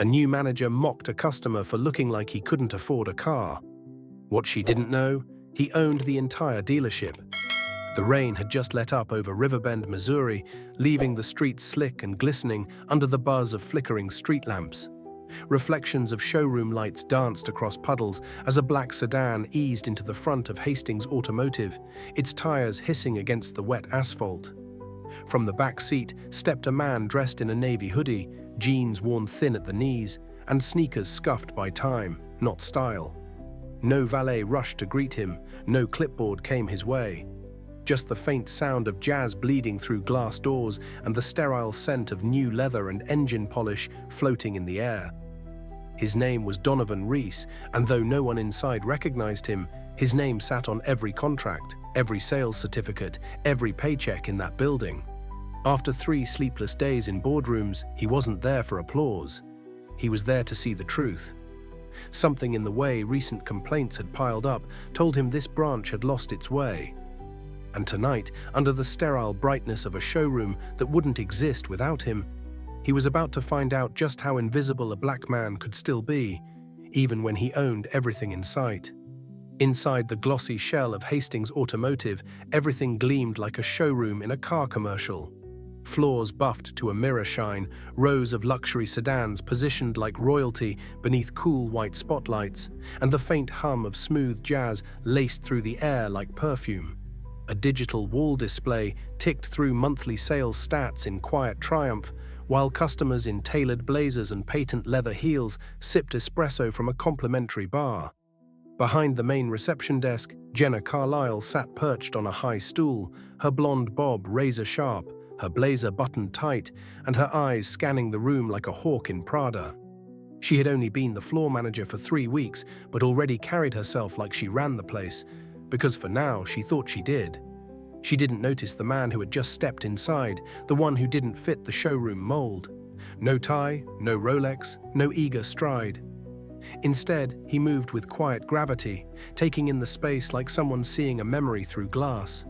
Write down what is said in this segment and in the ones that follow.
A new manager mocked a customer for looking like he couldn't afford a car. What she didn't know, he owned the entire dealership. The rain had just let up over Riverbend, Missouri, leaving the streets slick and glistening under the buzz of flickering street lamps. Reflections of showroom lights danced across puddles as a black sedan eased into the front of Hastings Automotive, its tires hissing against the wet asphalt. From the back seat stepped a man dressed in a navy hoodie, jeans worn thin at the knees, and sneakers scuffed by time, not style. No valet rushed to greet him, no clipboard came his way. Just the faint sound of jazz bleeding through glass doors and the sterile scent of new leather and engine polish floating in the air. His name was Donovan Reese, and though no one inside recognized him, his name sat on every contract, every sales certificate, every paycheck in that building. After 3 sleepless days in boardrooms, he wasn't there for applause. He was there to see the truth. Something in the way recent complaints had piled up told him this branch had lost its way. And tonight, under the sterile brightness of a showroom that wouldn't exist without him, he was about to find out just how invisible a black man could still be, even when he owned everything in sight. Inside the glossy shell of Hastings Automotive, everything gleamed like a showroom in a car commercial. Floors buffed to a mirror shine, rows of luxury sedans positioned like royalty beneath cool white spotlights, and the faint hum of smooth jazz laced through the air like perfume. A digital wall display ticked through monthly sales stats in quiet triumph, while customers in tailored blazers and patent leather heels sipped espresso from a complimentary bar. Behind the main reception desk, Jenna Carlisle sat perched on a high stool, her blonde bob razor-sharp, her blazer buttoned tight, and her eyes scanning the room like a hawk in Prada. She had only been the floor manager for 3 weeks, but already carried herself like she ran the place, because for now she thought she did. She didn't notice the man who had just stepped inside, the one who didn't fit the showroom mold. No tie, no Rolex, no eager stride. Instead, he moved with quiet gravity, taking in the space like someone seeing a memory through glass.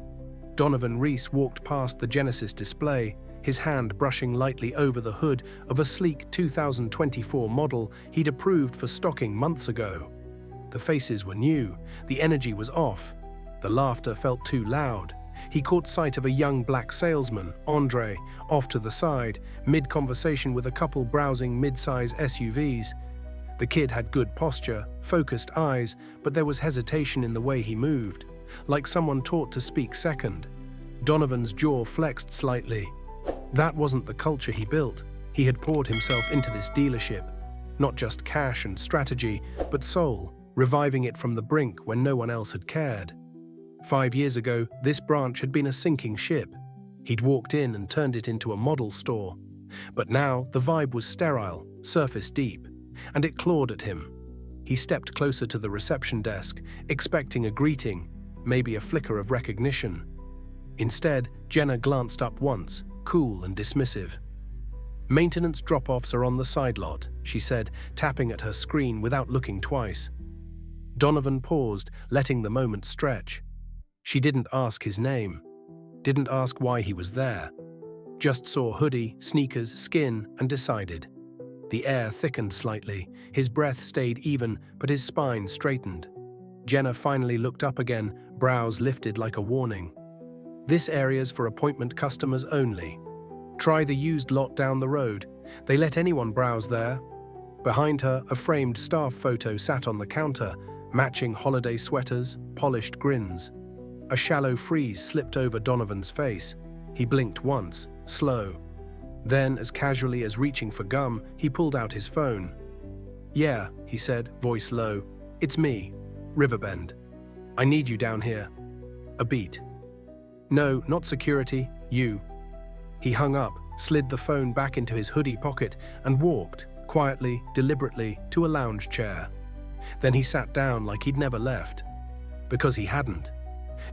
Donovan Reese walked past the Genesis display, his hand brushing lightly over the hood of a sleek 2024 model he'd approved for stocking months ago. The faces were new, the energy was off, the laughter felt too loud. He caught sight of a young black salesman, Andre, off to the side, mid-conversation with a couple browsing mid-size SUVs. The kid had good posture, focused eyes, but there was hesitation in the way he moved, like someone taught to speak second. Donovan's jaw flexed slightly. That wasn't the culture he built. He had poured himself into this dealership. Not just cash and strategy, but soul, reviving it from the brink when no one else had cared. 5 years ago, this branch had been a sinking ship. He'd walked in and turned it into a model store. But now the vibe was sterile, surface deep, and it clawed at him. He stepped closer to the reception desk, expecting a greeting, maybe a flicker of recognition. Instead, Jenna glanced up once, cool and dismissive. "Maintenance drop-offs are on the side lot," she said, tapping at her screen without looking twice. Donovan paused, letting the moment stretch. She didn't ask his name, didn't ask why he was there. Just saw hoodie, sneakers, skin, and decided. The air thickened slightly, his breath stayed even, but his spine straightened. Jenna finally looked up again, brows lifted like a warning. "This area's for appointment customers only. Try the used lot down the road. They let anyone browse there." Behind her, a framed staff photo sat on the counter, matching holiday sweaters, polished grins. A shallow freeze slipped over Donovan's face. He blinked once, slow. Then, as casually as reaching for gum, he pulled out his phone. "Yeah," he said, voice low. "It's me, Riverbend. I need you down here." A beat. "No, not security, you." He hung up, slid the phone back into his hoodie pocket, and walked, quietly, deliberately, to a lounge chair. Then he sat down like he'd never left. Because he hadn't.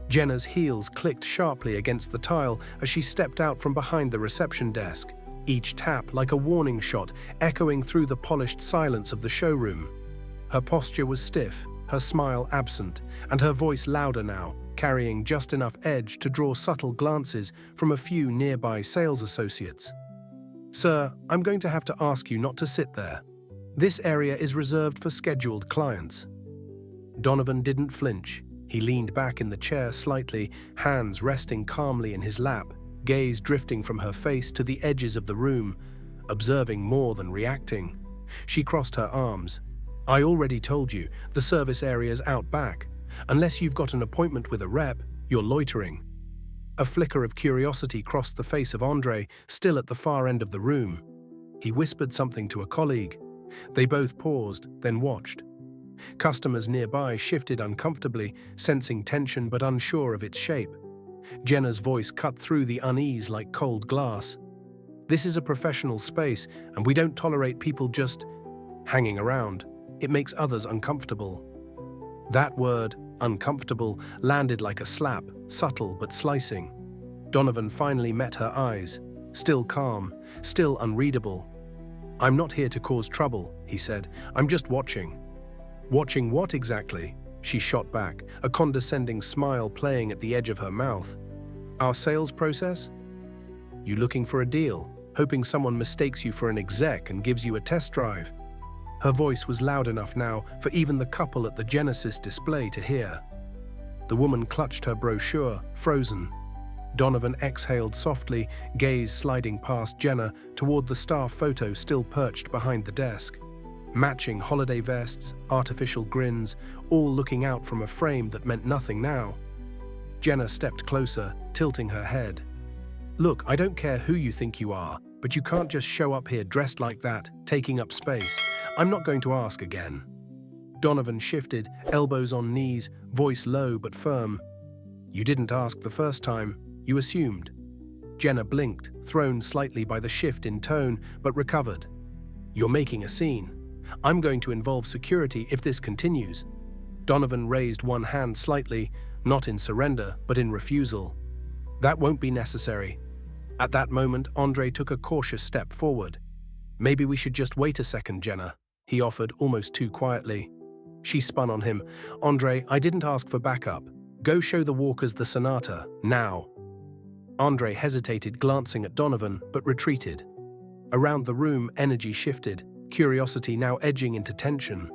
Jenna's heels clicked sharply against the tile as she stepped out from behind the reception desk, each tap like a warning shot echoing through the polished silence of the showroom. Her posture was stiff, her smile absent, and her voice louder now, carrying just enough edge to draw subtle glances from a few nearby sales associates. "Sir, I'm going to have to ask you not to sit there." This area is reserved for scheduled clients." Donovan didn't flinch. He leaned back in the chair slightly, hands resting calmly in his lap, gaze drifting from her face to the edges of the room, observing more than reacting. She crossed her arms. "I already told you, the service area's out back. Unless you've got an appointment with a rep, you're loitering." A flicker of curiosity crossed the face of Andre, still at the far end of the room. He whispered something to a colleague. They both paused, then watched. Customers nearby shifted uncomfortably, sensing tension but unsure of its shape. Jenna's voice cut through the unease like cold glass. "This is a professional space, and we don't tolerate people just hanging around. It makes others uncomfortable." That word, uncomfortable, landed like a slap, subtle but slicing. Donovan finally met her eyes, still calm, still unreadable. "I'm not here to cause trouble," he said. "I'm just watching." "Watching what exactly?" She shot back, a condescending smile playing at the edge of her mouth. "Our sales process? You looking for a deal, hoping someone mistakes you for an exec and gives you a test drive?" Her voice was loud enough now for even the couple at the Genesis display to hear. The woman clutched her brochure, frozen. Donovan exhaled softly, gaze sliding past Jenna toward the staff photo still perched behind the desk. Matching holiday vests, artificial grins, all looking out from a frame that meant nothing now. Jenna stepped closer, tilting her head. "Look, I don't care who you think you are, but you can't just show up here dressed like that, taking up space. I'm not going to ask again." Donovan shifted, elbows on knees, voice low but firm. "You didn't ask the first time. You assumed." Jenna blinked, thrown slightly by the shift in tone, but recovered. "You're making a scene. I'm going to involve security if this continues." Donovan raised one hand slightly, not in surrender, but in refusal. "That won't be necessary." At that moment, Andre took a cautious step forward. "Maybe we should just wait a second, Jenna," he offered almost too quietly. She spun on him. "Andre, I didn't ask for backup. Go show the walkers the Sonata, now." Andre hesitated, glancing at Donovan, but retreated. Around the room, energy shifted, curiosity now edging into tension.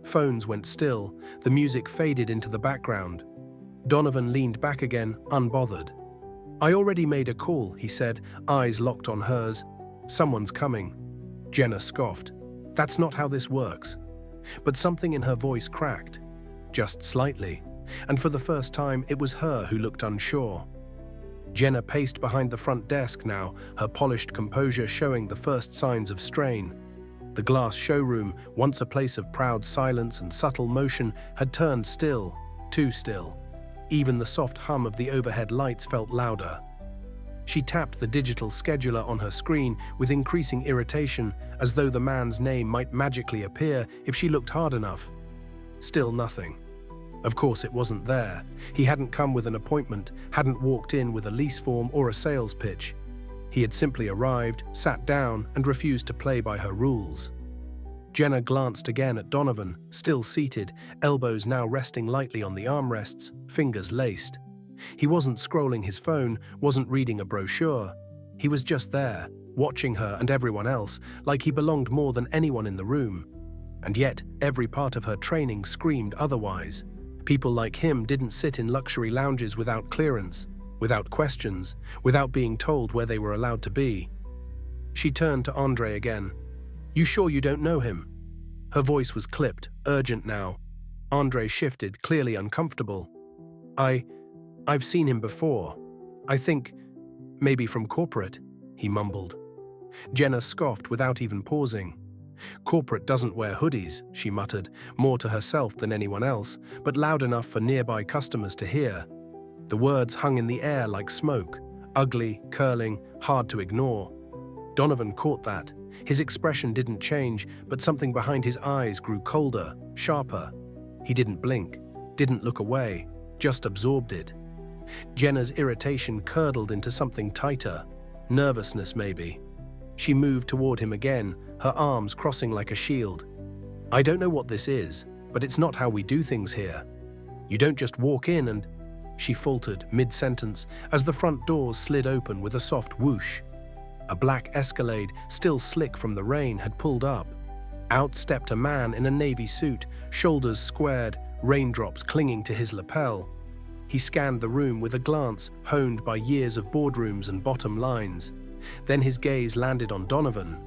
Phones went still, the music faded into the background. Donovan leaned back again, unbothered. "I already made a call," he said, eyes locked on hers. "Someone's coming." Jenna scoffed. "That's not how this works." But something in her voice cracked, just slightly, and for the first time it was her who looked unsure. Jenna paced behind the front desk now, her polished composure showing the first signs of strain. The glass showroom, once a place of proud silence and subtle motion, had turned still, too still. Even the soft hum of the overhead lights felt louder. She tapped the digital scheduler on her screen with increasing irritation, as though the man's name might magically appear if she looked hard enough. Still nothing. Of course it wasn't there. He hadn't come with an appointment, hadn't walked in with a lease form or a sales pitch. He had simply arrived, sat down, and refused to play by her rules. Jenna glanced again at Donovan, still seated, elbows now resting lightly on the armrests, fingers laced. He wasn't scrolling his phone, wasn't reading a brochure. He was just there, watching her and everyone else, like he belonged more than anyone in the room. And yet, every part of her training screamed otherwise. People like him didn't sit in luxury lounges without clearance, without questions, without being told where they were allowed to be. She turned to Andre again. "You sure you don't know him?" Her voice was clipped, urgent now. Andre shifted, clearly uncomfortable. I've seen him before. I think, maybe from corporate," he mumbled. Jenna scoffed without even pausing. "Corporate doesn't wear hoodies," she muttered, more to herself than anyone else, but loud enough for nearby customers to hear. The words hung in the air like smoke, ugly, curling, hard to ignore. Donovan caught that. His expression didn't change, but something behind his eyes grew colder, sharper. He didn't blink, didn't look away, just absorbed it. Jenna's irritation curdled into something tighter, nervousness maybe. She moved toward him again, her arms crossing like a shield. "I don't know what this is, but it's not how we do things here. You don't just walk in and—" She faltered mid-sentence as the front doors slid open with a soft whoosh. A black Escalade, still slick from the rain, had pulled up. Out stepped a man in a navy suit, shoulders squared, raindrops clinging to his lapel. He scanned the room with a glance honed by years of boardrooms and bottom lines. Then his gaze landed on Donovan.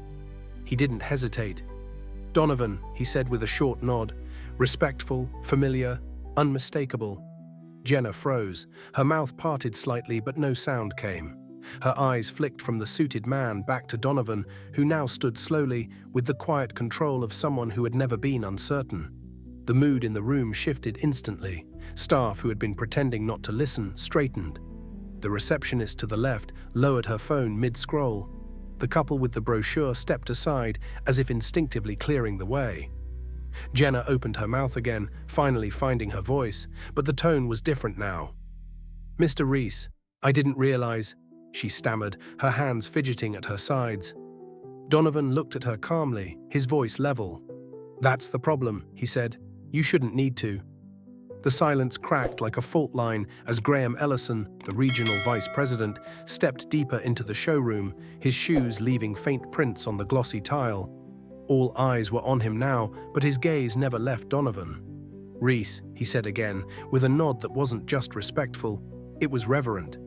He didn't hesitate. "Donovan," he said with a short nod. Respectful, familiar, unmistakable. Jenna froze. Her mouth parted slightly, but no sound came. Her eyes flicked from the suited man back to Donovan, who now stood slowly, with the quiet control of someone who had never been uncertain. The mood in the room shifted instantly. Staff who had been pretending not to listen straightened. The receptionist to the left lowered her phone mid-scroll. The couple with the brochure stepped aside, as if instinctively clearing the way. Jenna opened her mouth again, finally finding her voice, but the tone was different now. "Mr. Reese, I didn't realize," she stammered, her hands fidgeting at her sides. Donovan looked at her calmly, his voice level. "That's the problem," he said. "You shouldn't need to." The silence cracked like a fault line as Graham Ellison, the regional vice president, stepped deeper into the showroom, his shoes leaving faint prints on the glossy tile. All eyes were on him now, but his gaze never left Donovan. "Reese," he said again, with a nod that wasn't just respectful, it was reverent.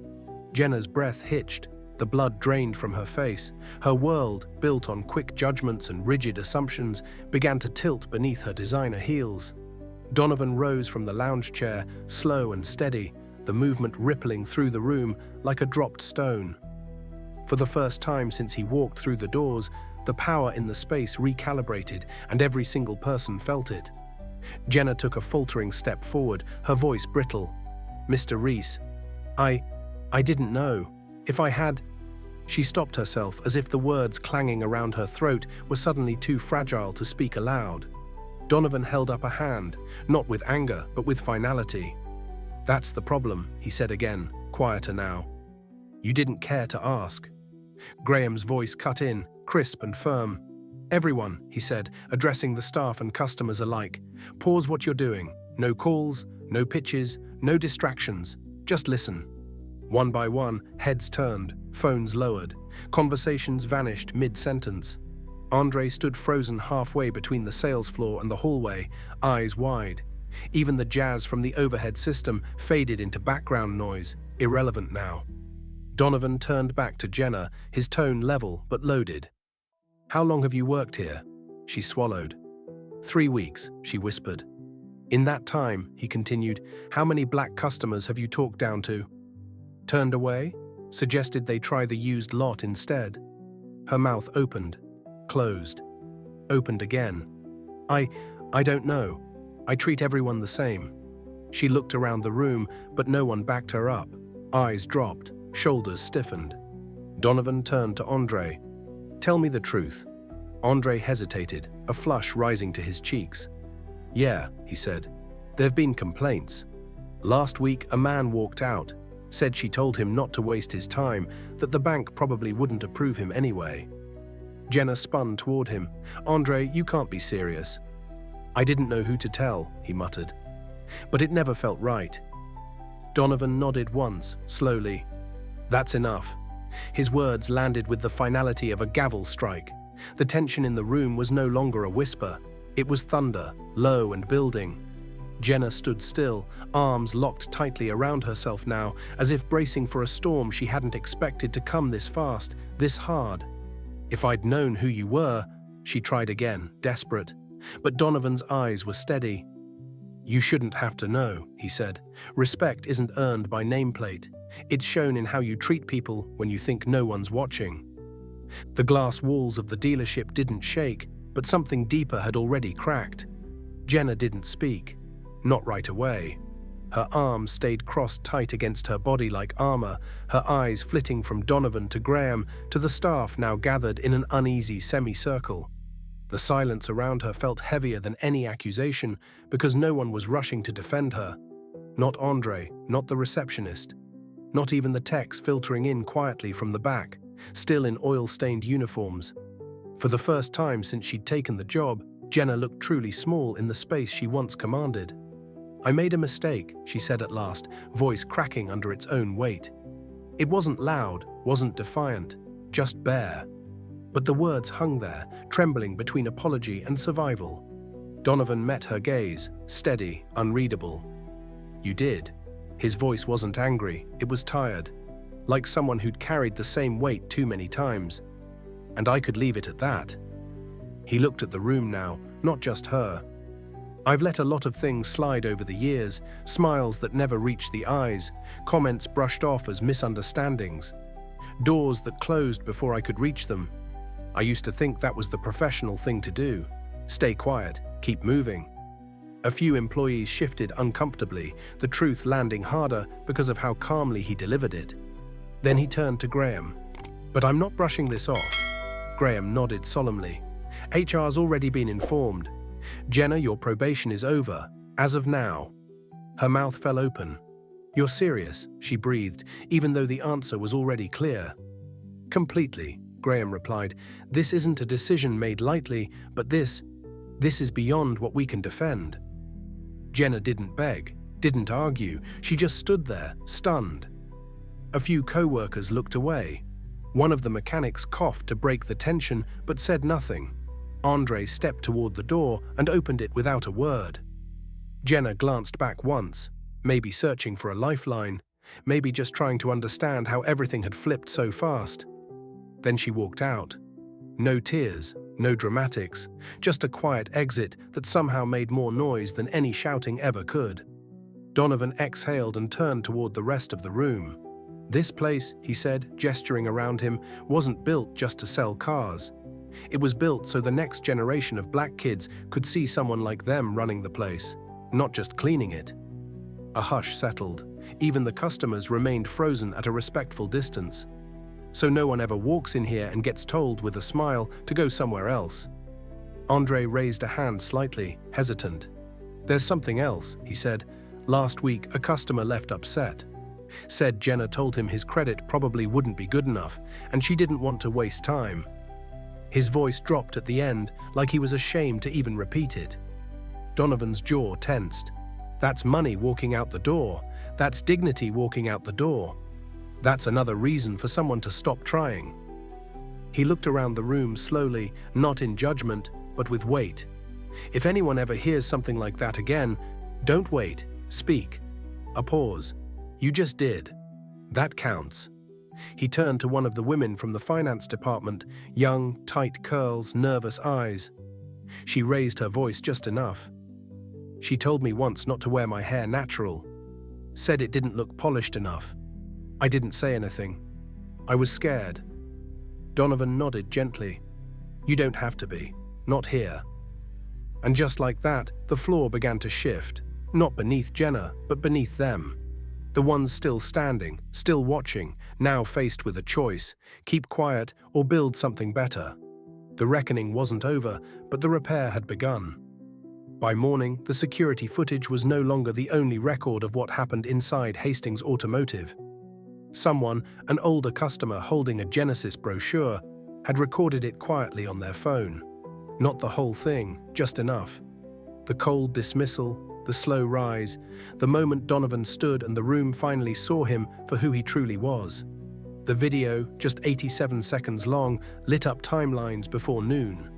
Jenna's breath hitched, the blood drained from her face. Her world, built on quick judgments and rigid assumptions, began to tilt beneath her designer heels. Donovan rose from the lounge chair, slow and steady, the movement rippling through the room like a dropped stone. For the first time since he walked through the doors, the power in the space recalibrated, and every single person felt it. Jenna took a faltering step forward, her voice brittle. "Mr. Reese, I didn't know. If I had—" She stopped herself as if the words clanging around her throat were suddenly too fragile to speak aloud. Donovan held up a hand, not with anger, but with finality. "That's the problem," he said again, quieter now. "You didn't care to ask." Graham's voice cut in, crisp and firm. "Everyone," he said, addressing the staff and customers alike, "pause what you're doing. No calls, no pitches, no distractions. Just listen." One by one, heads turned, phones lowered. Conversations vanished mid-sentence. Andre stood frozen halfway between the sales floor and the hallway, eyes wide. Even the jazz from the overhead system faded into background noise, irrelevant now. Donovan turned back to Jenna, his tone level but loaded. "How long have you worked here?" She swallowed. 3 weeks, she whispered. "In that time," he continued, "how many black customers have you talked down to?" Turned away? Suggested they try the used lot instead. Her mouth opened, closed, opened again. I don't know. I treat everyone the same." She looked around the room, but no one backed her up. Eyes dropped, shoulders stiffened. Donovan turned to Andre. "Tell me the truth." Andre hesitated, a flush rising to his cheeks. "Yeah," he said. "There've been complaints. Last week, a man walked out, said she told him not to waste his time, that the bank probably wouldn't approve him anyway." Jenna spun toward him. "Andre, you can't be serious." "I didn't know who to tell," he muttered. "But it never felt right." Donovan nodded once, slowly. "That's enough." His words landed with the finality of a gavel strike. The tension in the room was no longer a whisper. It was thunder, low and building. Jenna stood still, arms locked tightly around herself now, as if bracing for a storm she hadn't expected to come this fast, this hard. "If I'd known who you were," she tried again, desperate. But Donovan's eyes were steady. "You shouldn't have to know," he said. "Respect isn't earned by nameplate. It's shown in how you treat people when you think no one's watching." The glass walls of the dealership didn't shake, but something deeper had already cracked. Jenna didn't speak. Not right away. Her arms stayed crossed tight against her body like armor, her eyes flitting from Donovan to Graham to the staff now gathered in an uneasy semicircle. The silence around her felt heavier than any accusation because no one was rushing to defend her. Not Andre, not the receptionist. Not even the techs filtering in quietly from the back, still in oil-stained uniforms. For the first time since she'd taken the job, Jenna looked truly small in the space she once commanded. "I made a mistake," she said at last, voice cracking under its own weight. It wasn't loud, wasn't defiant, just bare. But the words hung there, trembling between apology and survival. Donovan met her gaze, steady, unreadable. "You did." His voice wasn't angry, it was tired, like someone who'd carried the same weight too many times. "And I could leave it at that." He looked at the room now, not just her. "I've let a lot of things slide over the years, smiles that never reached the eyes, comments brushed off as misunderstandings, doors that closed before I could reach them. I used to think that was the professional thing to do. Stay quiet, keep moving." A few employees shifted uncomfortably, the truth landing harder because of how calmly he delivered it. Then he turned to Graham. "But I'm not brushing this off." Graham nodded solemnly. "HR's already been informed. Jenna, your probation is over, as of now." Her mouth fell open. "You're serious?" she breathed, even though the answer was already clear. "Completely," Graham replied. "This isn't a decision made lightly, but this is beyond what we can defend." Jenna didn't beg, didn't argue, she just stood there, stunned. A few co-workers looked away. One of the mechanics coughed to break the tension, but said nothing. Andre stepped toward the door and opened it without a word. Jenna glanced back once, maybe searching for a lifeline, maybe just trying to understand how everything had flipped so fast. Then she walked out. No tears, no dramatics, just a quiet exit that somehow made more noise than any shouting ever could. Donovan exhaled and turned toward the rest of the room. "This place," he said, gesturing around him, "wasn't built just to sell cars. It was built so the next generation of black kids could see someone like them running the place, not just cleaning it." A hush settled. Even the customers remained frozen at a respectful distance. "So no one ever walks in here and gets told with a smile to go somewhere else." Andre raised a hand slightly, hesitant. "There's something else," he said. "Last week, a customer left upset. Said Jenna told him his credit probably wouldn't be good enough, and she didn't want to waste time." His voice dropped at the end, like he was ashamed to even repeat it. Donovan's jaw tensed. That's money walking out the door. That's dignity walking out the door. That's another reason for someone to stop trying. He looked around the room slowly, not in judgment, but with weight. "If anyone ever hears something like that again, don't wait, speak." A pause. "You just did. That counts." He turned to one of the women from the finance department, young, tight curls, nervous eyes. She raised her voice just enough. "She told me once not to wear my hair natural. Said it didn't look polished enough. I didn't say anything. I was scared." Donovan nodded gently. "You don't have to be. Not here." And just like that, the floor began to shift. Not beneath Jenna, but beneath them. The ones still standing, still watching, now faced with a choice: keep quiet or build something better. The reckoning wasn't over, but the repair had begun. By morning, the security footage was no longer the only record of what happened inside Hastings Automotive. Someone, an older customer holding a Genesis brochure, had recorded it quietly on their phone. Not the whole thing, just enough. The cold dismissal, the slow rise, the moment Donovan stood and the room finally saw him for who he truly was. The video, just 87 seconds long, lit up timelines before noon.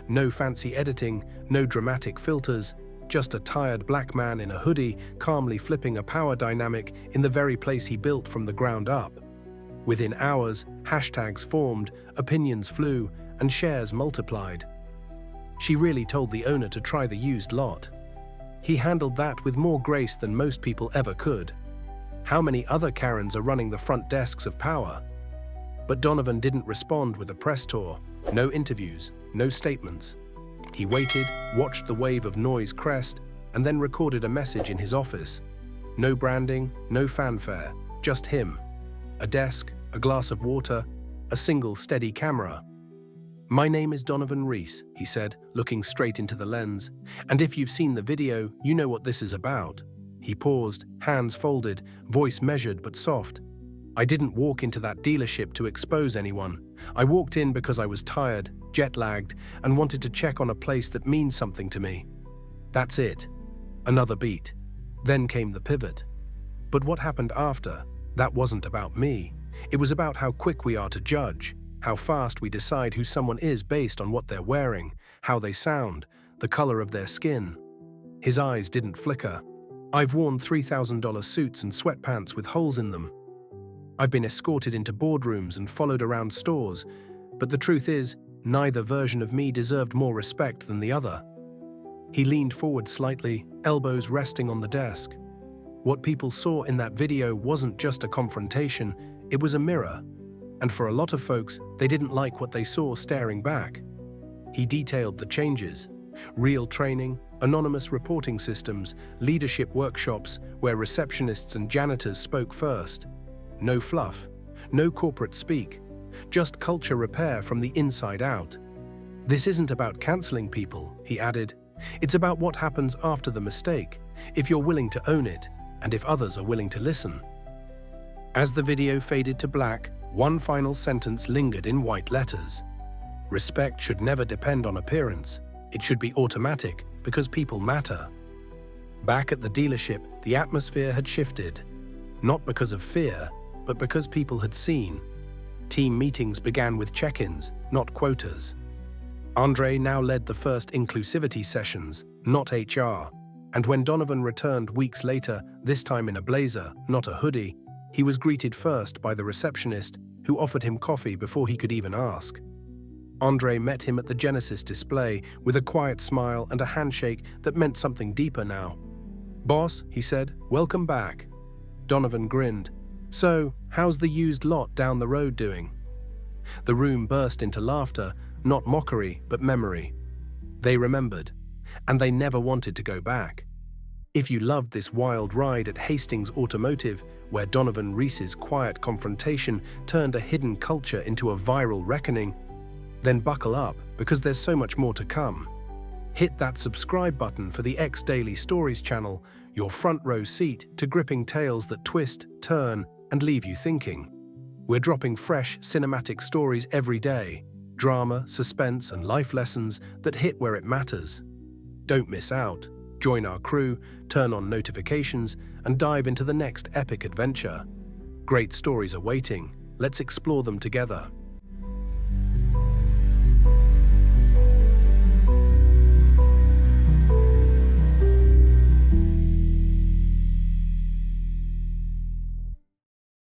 No fancy editing, no dramatic filters, just a tired black man in a hoodie calmly flipping a power dynamic in the very place he built from the ground up. Within hours, hashtags formed, opinions flew, and shares multiplied. She really told the owner to try the used lot. He handled that with more grace than most people ever could. How many other Karens are running the front desks of power? But Donovan didn't respond with a press tour. No interviews, no statements. He waited, watched the wave of noise crest, and then recorded a message in his office. No branding, no fanfare, just him. A desk, a glass of water, a single steady camera. "My name is Donovan Reese," he said, looking straight into the lens. "And if you've seen the video, you know what this is about." He paused, hands folded, voice measured but soft. "I didn't walk into that dealership to expose anyone. I walked in because I was tired, jet-lagged, and wanted to check on a place that means something to me. That's it." Another beat. Then came the pivot. "But what happened after? That wasn't about me. It was about how quick we are to judge, how fast we decide who someone is based on what they're wearing, how they sound, the color of their skin. His eyes didn't flicker. I've worn $3,000 suits and sweatpants with holes in them. I've been escorted into boardrooms and followed around stores, but the truth is, neither version of me deserved more respect than the other. He leaned forward slightly, elbows resting on the desk. What people saw in that video wasn't just a confrontation, it was a mirror. And for a lot of folks, they didn't like what they saw staring back. He detailed the changes: real training, anonymous reporting systems, leadership workshops where receptionists and janitors spoke first. No fluff, no corporate speak, just culture repair from the inside out. This isn't about canceling people, he added. It's about what happens after the mistake, if you're willing to own it, and if others are willing to listen. As the video faded to black, one final sentence lingered in white letters. Respect should never depend on appearance. It should be automatic, because people matter. Back at the dealership, the atmosphere had shifted. Not because of fear, but because people had seen. Team meetings began with check-ins, not quotas. Andre now led the first inclusivity sessions, not HR. And when Donovan returned weeks later, this time in a blazer, not a hoodie, he was greeted first by the receptionist, who offered him coffee before he could even ask. Andre met him at the Genesis display with a quiet smile and a handshake that meant something deeper now. "Boss," he said, "welcome back." Donovan grinned. "So, how's the used lot down the road doing?" The room burst into laughter, not mockery, but memory. They remembered, and they never wanted to go back. If you loved this wild ride at Hastings Automotive, where Donovan Reese's quiet confrontation turned a hidden culture into a viral reckoning, then buckle up, because there's so much more to come. Hit that subscribe button for the X Daily Stories channel, your front row seat to gripping tales that twist, turn, and leave you thinking. We're dropping fresh, cinematic stories every day, drama, suspense, and life lessons that hit where it matters. Don't miss out. Join our crew, turn on notifications, and dive into the next epic adventure. Great stories are waiting. Let's explore them together.